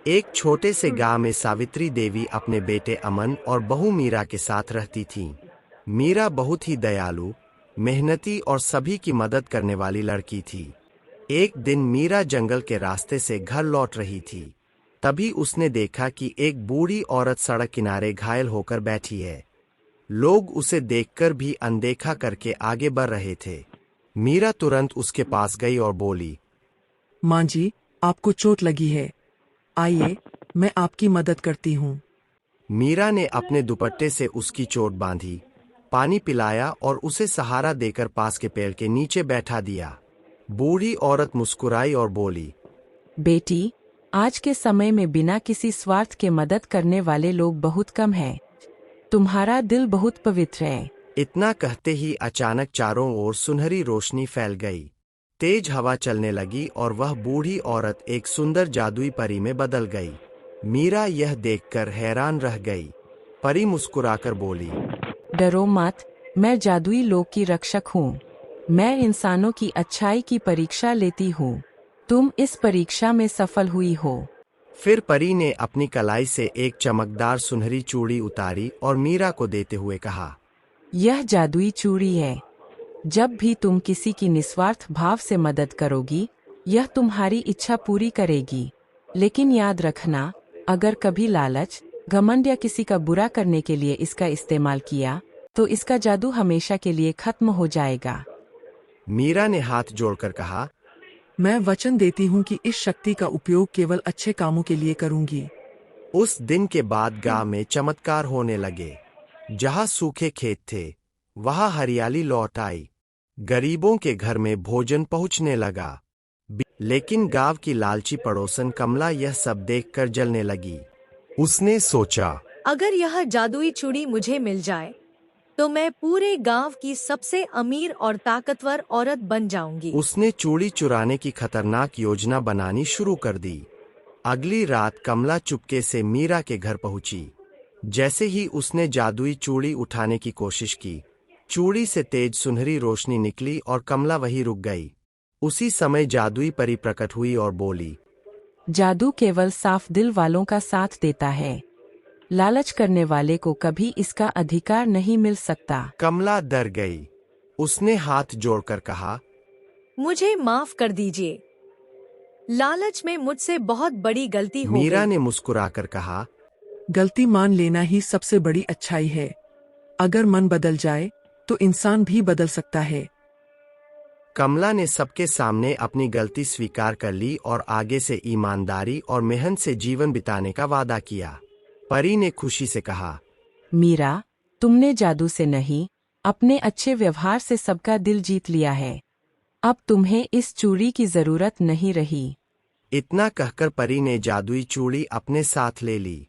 एक छोटे से गांव में सावित्री देवी अपने बेटे अमन और बहू मीरा के साथ रहती थीं। मीरा बहुत ही दयालु, मेहनती और सभी की मदद करने वाली लड़की थी। एक दिन मीरा जंगल के रास्ते से घर लौट रही थी। तभी उसने देखा कि एक बूढ़ी औरत सड़क किनारे घायल होकर बैठी है। लोग उसे देखकर भी अनदेखा करके आगे बढ़ रहे थे। मीरा तुरंत उसके पास गई और बोली, माँ जी, आपको चोट लगी है, आइए मैं आपकी मदद करती हूँ। मीरा ने अपने दुपट्टे से उसकी चोट बांधी, पानी पिलाया और उसे सहारा देकर पास के पेड़ के नीचे बैठा दिया। बूढ़ी औरत मुस्कुराई और बोली, बेटी, आज के समय में बिना किसी स्वार्थ के मदद करने वाले लोग बहुत कम हैं। तुम्हारा दिल बहुत पवित्र है। इतना कहते ही अचानक चारों ओर सुनहरी रोशनी फैल गई। तेज हवा चलने लगी और वह बूढ़ी औरत एक सुंदर जादुई परी में बदल गई। मीरा यह देखकर हैरान रह गई। परी मुस्कुराकर बोली, डरो मत, मैं जादुई लोक की रक्षक हूँ। मैं इंसानों की अच्छाई की परीक्षा लेती हूँ। तुम इस परीक्षा में सफल हुई हो। फिर परी ने अपनी कलाई से एक चमकदार सुनहरी चूड़ी उतारी और मीरा को देते हुए कहा, यह जादुई चूड़ी है। जब भी तुम किसी की निस्वार्थ भाव से मदद करोगी, यह तुम्हारी इच्छा पूरी करेगी। लेकिन याद रखना, अगर कभी लालच, घमंड या किसी का बुरा करने के लिए इसका इस्तेमाल किया, तो इसका जादू हमेशा के लिए खत्म हो जाएगा। मीरा ने हाथ जोड़कर कहा, मैं वचन देती हूँ कि इस शक्ति का उपयोग केवल अच्छे कामों के लिए करूँगी। उस दिन के बाद गांव में चमत्कार होने लगे। जहां सूखे खेत थे, वहां हरियाली लौट आई। गरीबों के घर में भोजन पहुंचने लगा। लेकिन गांव की लालची पड़ोसन कमला यह सब देखकर जलने लगी। उसने सोचा, अगर यह जादुई चूड़ी मुझे मिल जाए तो मैं पूरे गांव की सबसे अमीर और ताकतवर औरत बन जाऊंगी। उसने चूड़ी चुराने की खतरनाक योजना बनानी शुरू कर दी। अगली रात कमला चुपके से मीरा के घर पहुंची। जैसे ही उसने जादुई चूड़ी उठाने की कोशिश की, चूड़ी से तेज सुनहरी रोशनी निकली और कमला वहीं रुक गई। उसी समय जादुई परी प्रकट हुई और बोली, जादू केवल साफ दिल वालों का साथ देता है। लालच करने वाले को कभी इसका अधिकार नहीं मिल सकता। कमला डर गई। उसने हाथ जोड़कर कहा, मुझे माफ कर दीजिए। लालच में मुझसे बहुत बड़ी गलती हो मीरा गई। ने मुस्कुराकर कहा, गलती मान लेना ही सबसे बड़ी अच्छाई है। अगर मन बदल जाए तो इंसान भी बदल सकता है। कमला ने सबके सामने अपनी गलती स्वीकार कर ली और आगे से ईमानदारी और मेहनत से जीवन बिताने का वादा किया। परी ने खुशी से कहा, मीरा, तुमने जादू से नहीं, अपने अच्छे व्यवहार से सबका दिल जीत लिया है। अब तुम्हें इस चूड़ी की जरूरत नहीं रही। इतना कहकर परी ने जादुई चूड़ी अपने साथ ले ली।